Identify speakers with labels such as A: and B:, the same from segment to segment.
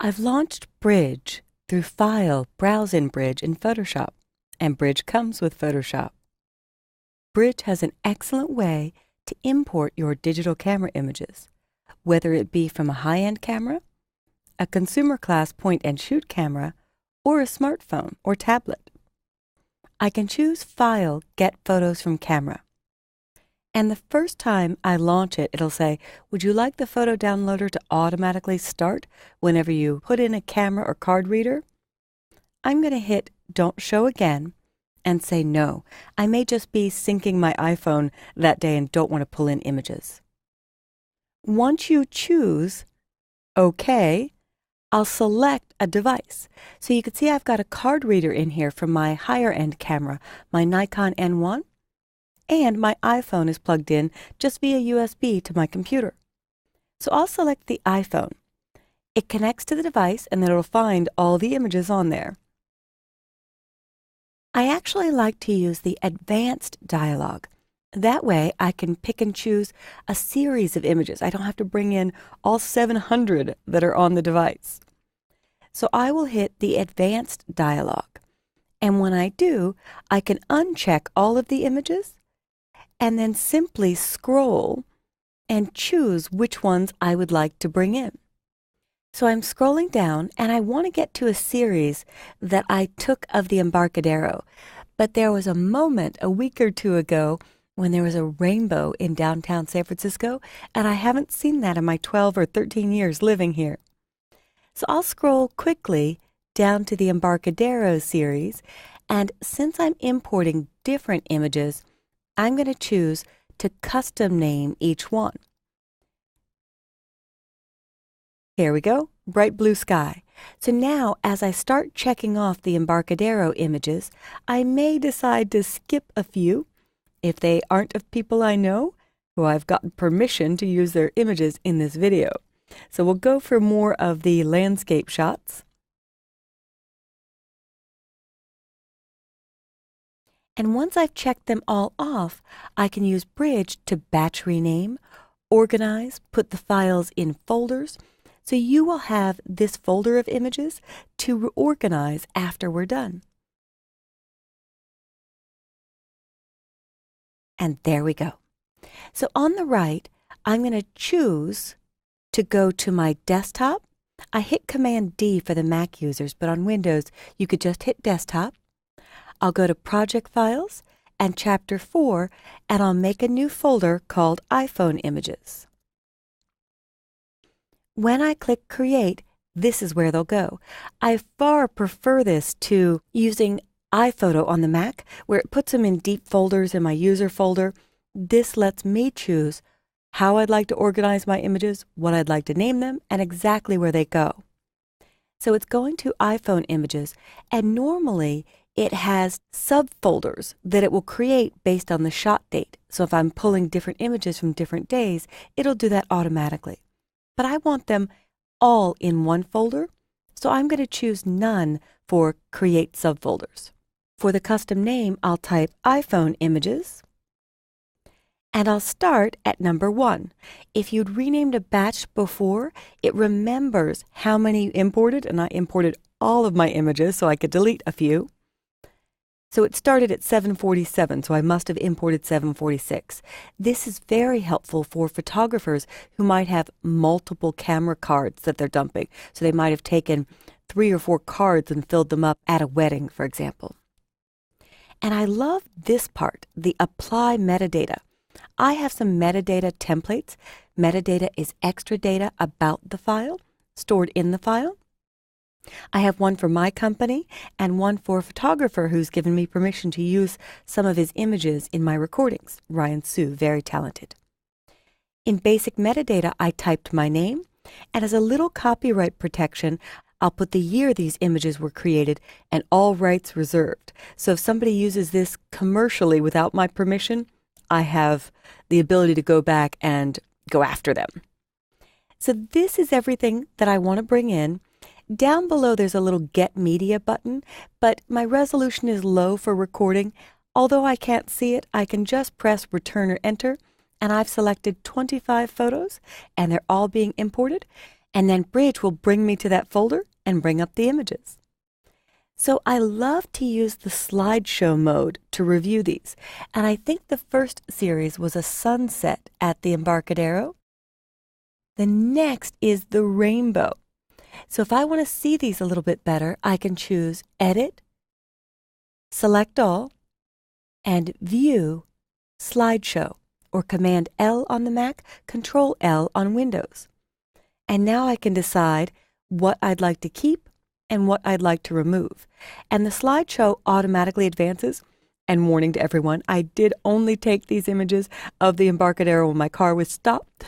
A: I've launched Bridge through File, Browse in Bridge in Photoshop, and Bridge comes with Photoshop. Bridge has an excellent way to import your digital camera images, whether it be from a high-end camera, a consumer class point-and-shoot camera, or a smartphone or tablet. I can choose File, Get Photos from Camera. And the first time I launch it, it'll say, would you like the photo downloader to automatically start whenever you put in a camera or card reader? I'm going to hit Don't Show Again and say no. I may just be syncing my iPhone that day and don't want to pull in images. Once you choose OK, I'll select a device. So you can see I've got a card reader in here from my higher-end camera, my Nikon N1. And my iPhone is plugged in just via USB to my computer. So I'll select the iPhone. It connects to the device and then it'll find all the images on there. I actually like to use the advanced dialog. That way I can pick and choose a series of images. I don't have to bring in all 700 that are on the device. So I will hit the advanced dialog. And when I do, I can uncheck all of the images and then simply scroll and choose which ones I would like to bring in. So I'm scrolling down and I want to get to a series that I took of the Embarcadero, but there was a moment a week or two ago when there was a rainbow in downtown San Francisco, and I haven't seen that in my 12 or 13 years living here. So I'll scroll quickly down to the Embarcadero series, and since I'm importing different images, I'm going to choose to custom name each one. Here we go, bright blue sky. So now as I start checking off the Embarcadero images, I may decide to skip a few if they aren't of people I know who I've gotten permission to use their images in this video. So we'll go for more of the landscape shots. And once I've checked them all off, I can use Bridge to batch rename, organize, put the files in folders, so you will have this folder of images to organize after we're done. And there we go. So on the right, I'm going to choose to go to my desktop. I hit Command D for the Mac users, but on Windows, you could just hit desktop. I'll go to Project Files and Chapter 4, and I'll make a new folder called iPhone Images. When I click Create, this is where they'll go. I far prefer this to using iPhoto on the Mac, where it puts them in deep folders in my user folder. This lets me choose how I'd like to organize my images, what I'd like to name them, and exactly where they go. So it's going to iPhone Images, and normally it has subfolders that it will create based on the shot date. So if I'm pulling different images from different days, it'll do that automatically. But I want them all in one folder, so I'm going to choose None for Create Subfolders. For the custom name, I'll type iPhone Images, and I'll start at number 1. If you'd renamed a batch before, it remembers how many you imported, and I imported all of my images so I could delete a few. So it started at 747, so I must have imported 746. This is very helpful for photographers who might have multiple camera cards that they're dumping. So they might have taken 3 or 4 cards and filled them up at a wedding, for example. And I love this part, the Apply Metadata. I have some metadata templates. Metadata is extra data about the file, stored in the file. I have one for my company and one for a photographer who's given me permission to use some of his images in my recordings. Ryan Sue, very talented. In basic metadata, I typed my name, and as a little copyright protection, I'll put the year these images were created and all rights reserved. So if somebody uses this commercially without my permission, I have the ability to go back and go after them. So this is everything that I want to bring in. Down below there's a little Get Media button, but my resolution is low for recording. Although I can't see it, I can just press Return or Enter, and I've selected 25 photos, and they're all being imported. And then Bridge will bring me to that folder and bring up the images. So I love to use the slideshow mode to review these. And I think the first series was a sunset at the Embarcadero. The next is the rainbow. So if I want to see these a little bit better, I can choose Edit, Select All, and View Slideshow, or Command L on the Mac, Control L on Windows. And now I can decide what I'd like to keep and what I'd like to remove. And the slideshow automatically advances. And warning to everyone, I did only take these images of the Embarcadero when my car was stopped,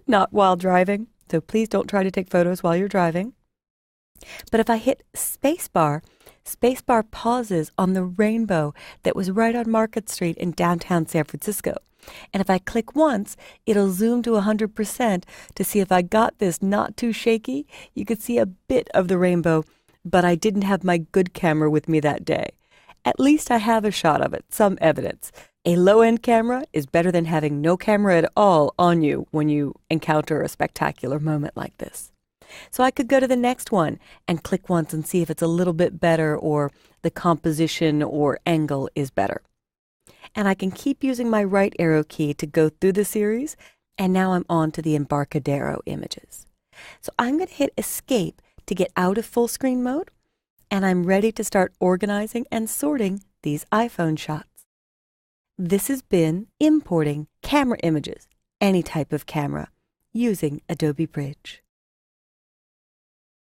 A: not while driving. So please don't try to take photos while you're driving. But if I hit spacebar, spacebar pauses on the rainbow that was right on Market Street in downtown San Francisco. And if I click once, it'll zoom to 100% to see if I got this not too shaky. You could see a bit of the rainbow, but I didn't have my good camera with me that day. At least I have a shot of it, some evidence. A low-end camera is better than having no camera at all on you when you encounter a spectacular moment like this. So I could go to the next one and click once and see if it's a little bit better or the composition or angle is better. And I can keep using my right arrow key to go through the series, and now I'm on to the Embarcadero images. So I'm going to hit Escape to get out of full screen mode, and I'm ready to start organizing and sorting these iPhone shots. This has been importing camera images, any type of camera, using Adobe Bridge.